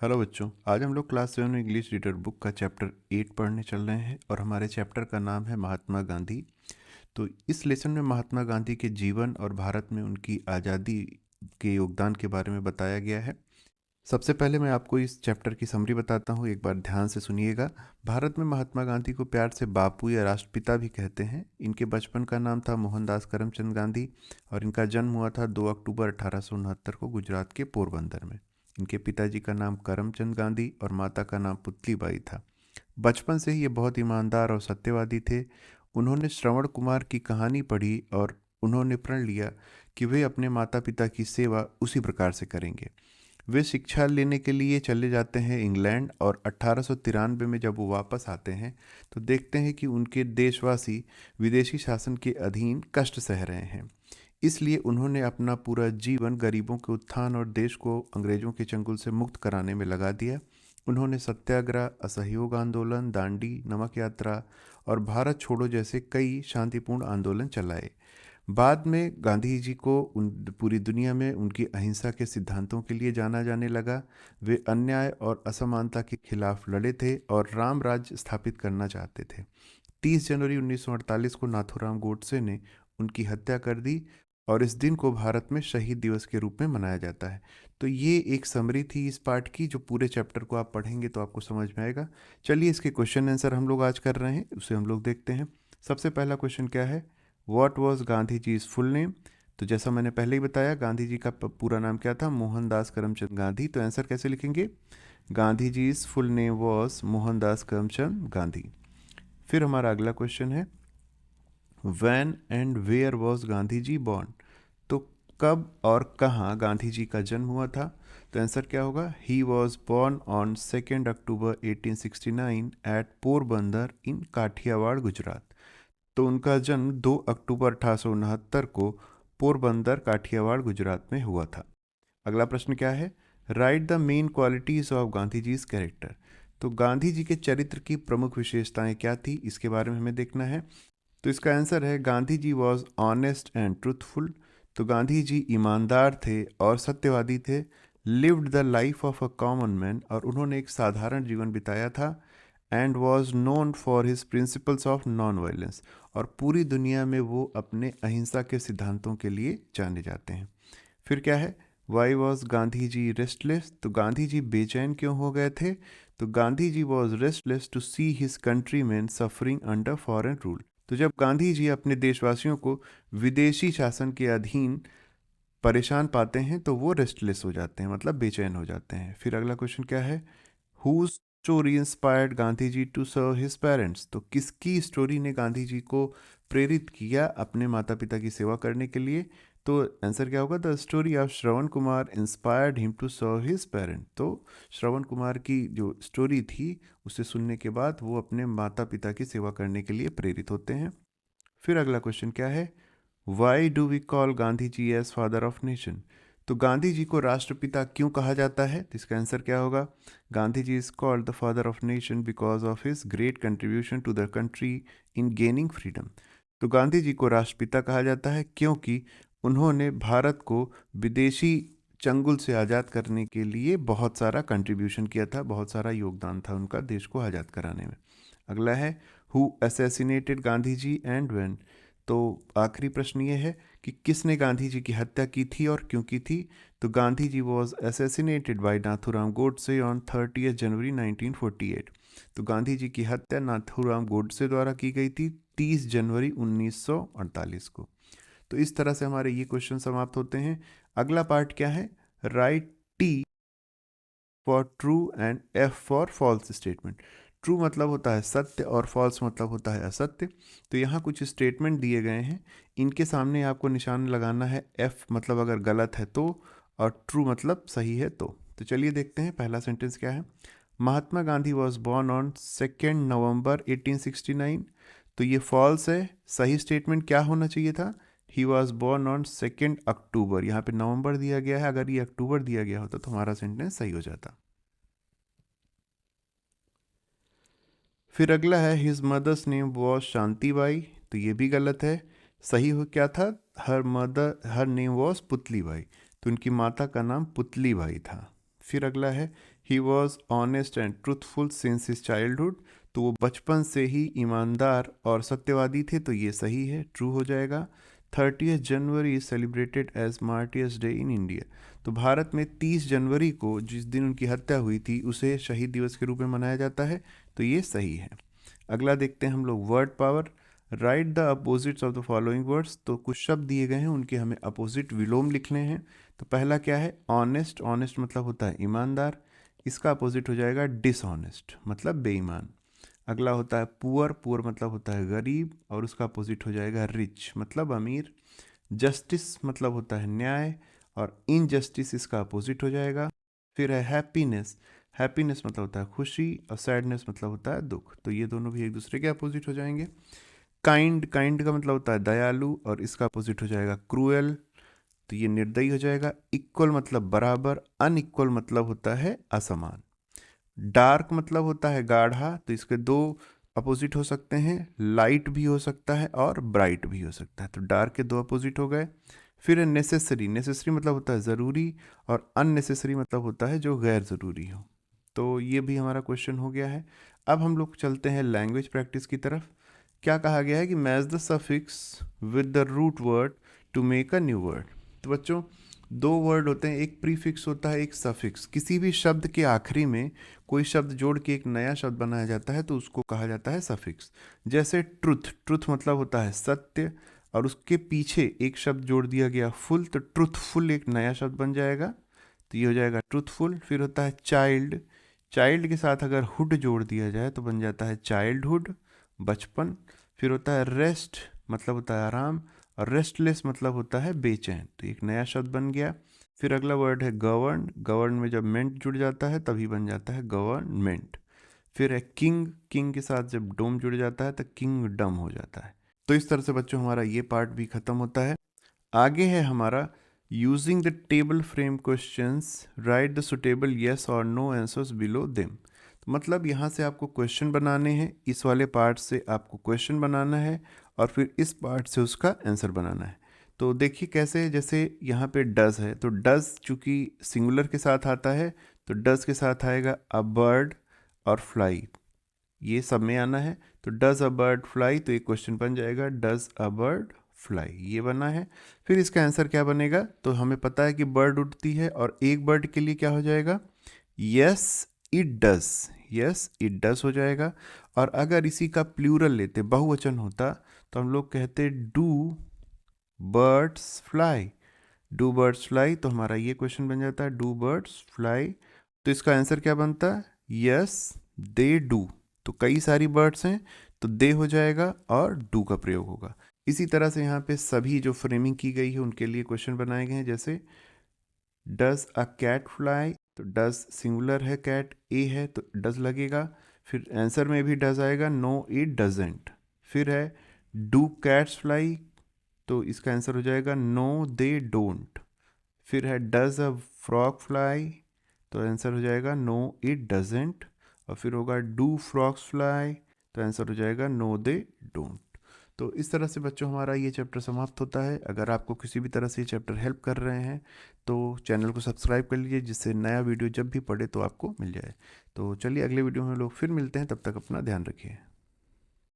Hello बच्चों, आज हम लोग क्लास 7 इंग्लिश रीडर बुक का चैप्टर 8 पढ़ने चल रहे हैं और हमारे चैप्टर का नाम है महात्मा गांधी। तो इस लेसन में महात्मा गांधी के जीवन और भारत में उनकी आज़ादी के योगदान के बारे में बताया गया है। सबसे पहले मैं आपको इस चैप्टर की समरी बताता हूँ, एक बार ध्यान से सुनिएगा। भारत में महात्मा गांधी को प्यार से बापू या राष्ट्रपिता भी कहते हैं। इनके बचपन का नाम था मोहनदास करमचंद गांधी और इनका जन्म हुआ था 2 अक्टूबर 1869 को गुजरात के पोरबंदर में। इनके पिताजी का नाम करमचंद गांधी और माता का नाम पुतलीबाई था। बचपन से ही ये बहुत ईमानदार और सत्यवादी थे। उन्होंने श्रवण कुमार की कहानी पढ़ी और उन्होंने प्रण लिया कि वे अपने माता पिता की सेवा उसी प्रकार से करेंगे। वे शिक्षा लेने के लिए चले जाते हैं इंग्लैंड और 1893 में जब वो वापस आते हैं तो देखते हैं कि उनके देशवासी विदेशी शासन के अधीन कष्ट सह रहे हैं। इसलिए उन्होंने अपना पूरा जीवन गरीबों के उत्थान और देश को अंग्रेजों के चंगुल से मुक्त कराने में लगा दिया। उन्होंने सत्याग्रह, असहयोग आंदोलन, दांडी, नमक यात्रा और भारत छोड़ो जैसे कई शांतिपूर्ण आंदोलन चलाए। बाद में गांधी जी को पूरी दुनिया में उनकी अहिंसा के सिद्धांतों के लिए जाना जाने लगा। वे अन्याय और असमानता के खिलाफ लड़े थे और राम राज्य स्थापित करना चाहते थे। 30 जनवरी 1948 को नाथूराम गोडसे ने उनकी हत्या कर दी और इस दिन को भारत में शहीद दिवस के रूप में मनाया जाता है। तो ये एक समरी थी इस पार्ट की, जो पूरे चैप्टर को आप पढ़ेंगे तो आपको समझ में आएगा। चलिए इसके क्वेश्चन आंसर हम लोग आज कर रहे हैं, उसे हम लोग देखते हैं। सबसे पहला क्वेश्चन क्या है? What was Gandhi ji is full name? तो जैसा मैंने पहले ही बताया, गांधी जी का पूरा नाम क्या था? मोहनदास करमचंद गांधी। तो आंसर कैसे लिखेंगे? Gandhi ji is full name was Mohandas Karamchand Gandhi. फिर हमारा अगला क्वेश्चन है, when and where was Gandhi ji born? तो कब और कहाँ गांधी जी का जन्म हुआ था? तो आंसर क्या होगा? He was born on 2 October 1869 at Porbandar in Kathiawar, Gujarat. तो उनका जन्म 2 अक्टूबर 1869 को पोरबंदर, काठियावाड़, गुजरात में हुआ था। अगला प्रश्न क्या है? Right the main qualities of Gandhi ji's character. तो गांधी जी के चरित्र की प्रमुख विशेषताएं क्या थी, इसके बारे में हमें देखना है। तो इसका आंसर है, Gandhi ji was honest and truthful. तो गांधी जी ईमानदार थे और सत्यवादी थे। Lived the life of a common man, और उन्होंने एक साधारण जीवन बिताया था। And was known for his principles of non violence, और पूरी दुनिया में वो अपने अहिंसा के सिद्धांतों के लिए जाने जाते हैं। फिर क्या है? Why was Gandhi ji restless? तो गांधी जी बेचैन क्यों हो गए थे? तो Gandhi ji was restless to see his country man suffering under foreign rule. तो जब गांधी जी अपने देशवासियों को विदेशी शासन के अधीन परेशान पाते हैं तो वो रेस्टलेस हो जाते हैं, मतलब बेचैन हो जाते हैं। फिर अगला क्वेश्चन क्या है? Who story inspired Gandhi ji to serve his parents? तो किसकी स्टोरी ने गांधी जी को प्रेरित किया अपने माता पिता की सेवा करने के लिए? तो आंसर क्या होगा? The story of Shravan Kumar inspired him to serve his parent. तो श्रवण कुमार की जो स्टोरी थी उसे सुनने के बाद वो अपने माता पिता की सेवा करने के लिए प्रेरित होते हैं। फिर अगला क्वेश्चन क्या है? Why do we call Gandhi ji as father of nation? तो गांधी जी को राष्ट्रपिता क्यों कहा जाता है? तो इसका आंसर क्या होगा? Gandhi ji is called the father of nation because of his great contribution to the country in gaining freedom. तो गांधी जी को राष्ट्रपिता कहा जाता है क्योंकि उन्होंने भारत को विदेशी चंगुल से आज़ाद करने के लिए बहुत सारा कंट्रीब्यूशन किया था, बहुत सारा योगदान था उनका देश को आज़ाद कराने में। अगला है, who assassinated Gandhi ji and when? तो आखिरी प्रश्न ये है कि किसने गांधी जी की हत्या की थी और क्यों की थी? तो Gandhi ji was assassinated by Nathuram Godse on 30 January 1948। तो गांधी जी की हत्या नाथूराम गोडसे द्वारा की गई थी 30 जनवरी 1948 को। तो इस तरह से हमारे ये क्वेश्चन समाप्त होते हैं। अगला पार्ट क्या है? Write T for true and F for false statement. True मतलब होता है सत्य और फॉल्स मतलब होता है असत्य। तो यहाँ कुछ स्टेटमेंट दिए गए हैं, इनके सामने आपको निशान लगाना है। एफ मतलब अगर गलत है तो, और ट्रू मतलब सही है तो चलिए देखते हैं पहला सेंटेंस क्या है। Mahatma Gandhi was born on 2 नवंबर 1869। तो ये फॉल्स है। सही स्टेटमेंट क्या होना चाहिए था? ही वॉज बॉर्न ऑन 2 अक्टूबर। यहाँ पे नवंबर दिया गया है, अगर ये अक्टूबर दिया गया होता तो हमारा सेंटेंस सही हो जाता। फिर अगला है, his mother's name was Shantibai. तो ये भी गलत है। सही हो क्या था? Her name was Putlibai. तो उनकी माता का नाम पुतलीबाई था। फिर अगला है, he was honest and truthful since his childhood, तो वो बचपन से ही ईमानदार और सत्यवादी थे, तो ये सही है, ट्रू हो जाएगा। 30 January is celebrated as martyrs day in India, तो भारत में 30 जनवरी को जिस दिन उनकी हत्या हुई थी उसे शहीद दिवस के रूप में मनाया जाता है, तो ये सही है। अगला देखते हैं हम लोग word power. Right the opposites of the following words, तो कुछ शब्द दिए गए हैं, उनके हमें अपोजिट विलोम लिखने हैं। तो पहला क्या है? ऑनेस्ट। ऑनेस्ट मतलब होता है ईमानदार, इसका अपोजिट हो जाएगा डिसऑनेस्ट मतलब बेईमान। अगला होता है पुअर। पुअर मतलब होता है गरीब और उसका अपोजिट हो जाएगा रिच मतलब अमीर। जस्टिस मतलब होता है न्याय और इनजस्टिस इसका अपोजिट हो जाएगा। फिर है हैप्पीनेस। हैप्पीनेस मतलब होता है खुशी और सैडनेस मतलब होता है दुख, तो ये दोनों भी एक दूसरे के अपोजिट हो जाएंगे। काइंड। काइंड का मतलब होता है दयालु और इसका अपोजिट हो जाएगा क्रूएल, तो ये निर्दयी हो जाएगा। इक्वल मतलब बराबर, अनइक्वल मतलब होता है असमान। डार्क मतलब होता है गाढ़ा, तो इसके दो अपोजिट हो सकते हैं, लाइट भी हो सकता है और ब्राइट भी हो सकता है, तो डार्क के दो अपोजिट हो गए। फिर है नेसेसरी। नेसेसरी मतलब होता है ज़रूरी और अननेसेसरी मतलब होता है जो गैर ज़रूरी हो, तो ये भी हमारा क्वेश्चन हो गया है। अब हम लोग चलते हैं लैंग्वेज प्रैक्टिस की तरफ। क्या कहा गया है कि match the suffix with the root word to make a new word. तो बच्चों दो वर्ड होते हैं, एक प्रीफिक्स होता है एक सफिक्स। किसी भी शब्द के आखिरी में कोई शब्द जोड़ के एक नया शब्द बनाया जाता है तो उसको कहा जाता है सफिक्स। जैसे ट्रुथ। ट्रुथ मतलब होता है सत्य और उसके पीछे एक शब्द जोड़ दिया गया फुल, तो ट्रुथफुल एक नया शब्द बन जाएगा, तो ये हो जाएगा ट्रुथफुल। फिर होता है चाइल्ड। चाइल्ड के साथ अगर हुड जोड़ दिया जाए तो बन जाता है चाइल्डहुड बचपन। फिर होता है रेस्ट मतलब होता है आराम और रेस्टलेस मतलब होता है बेचैन, तो एक नया शब्द बन गया। फिर अगला वर्ड है गवर्न। गवर्न में जब मेंट जुड़ जाता है तभी बन जाता है गवर्नमेंट। फिर है किंग। किंग के साथ जब डोम जुड़ जाता है तो किंगडम हो जाता है। तो इस तरह से बच्चों हमारा ये पार्ट भी खत्म होता है। आगे है हमारा using the table frame questions right the suitable yes और नो आंसर्स बिलो देम। तो मतलब यहाँ से आपको क्वेश्चन बनाने हैं, इस वाले पार्ट से आपको क्वेश्चन बनाना है और फिर इस पार्ट से उसका आंसर बनाना है। तो देखिए कैसे, जैसे यहाँ पे डज है, तो डज चूँकि सिंगुलर के साथ आता है तो डज के साथ आएगा अ बर्ड और फ्लाई, ये सब में आना है। तो डज अ बर्ड फ्लाई, तो एक क्वेश्चन बन जाएगा डज अ बर्ड फ्लाई, ये बना है। फिर इसका आंसर क्या बनेगा, तो हमें पता है कि बर्ड उड़ती है और एक बर्ड के लिए क्या हो जाएगा, yes it does. Yes it does हो जाएगा। और अगर इसी का प्लूरल लेते, बहुवचन होता, तो हम लोग कहते do birds fly. Do birds fly, तो हमारा ये क्वेश्चन बन जाता है डू बर्ड्स फ्लाई। तो इसका आंसर क्या बनता है, यस दे डू। तो कई सारी बर्ड्स हैं तो दे हो जाएगा और डू का प्रयोग होगा। इसी तरह से यहाँ पे सभी जो फ्रेमिंग की गई है उनके लिए क्वेश्चन बनाए गए हैं, जैसे डज अ कैट फ्लाई, तो डज सिंगुलर है, कैट ए है तो डज लगेगा। फिर आंसर में भी डज आएगा, नो इट डजेंट। फिर है डू कैट्स फ्लाई, तो इसका आंसर हो जाएगा नो दे डोंट। फिर है डज अ फ्रॉग फ्लाई, तो आंसर हो जाएगा नो इट डजेंट। और फिर होगा डू फ्रॉग्स फ्लाई, तो आंसर हो जाएगा नो दे डोंट। तो इस तरह से बच्चों हमारा ये चैप्टर समाप्त होता है। अगर आपको किसी भी तरह से ये चैप्टर हेल्प कर रहे हैं तो चैनल को सब्सक्राइब कर लीजिए, जिससे नया वीडियो जब भी पड़े तो आपको मिल जाए। तो चलिए अगले वीडियो में लोग फिर मिलते हैं, तब तक अपना ध्यान रखिए।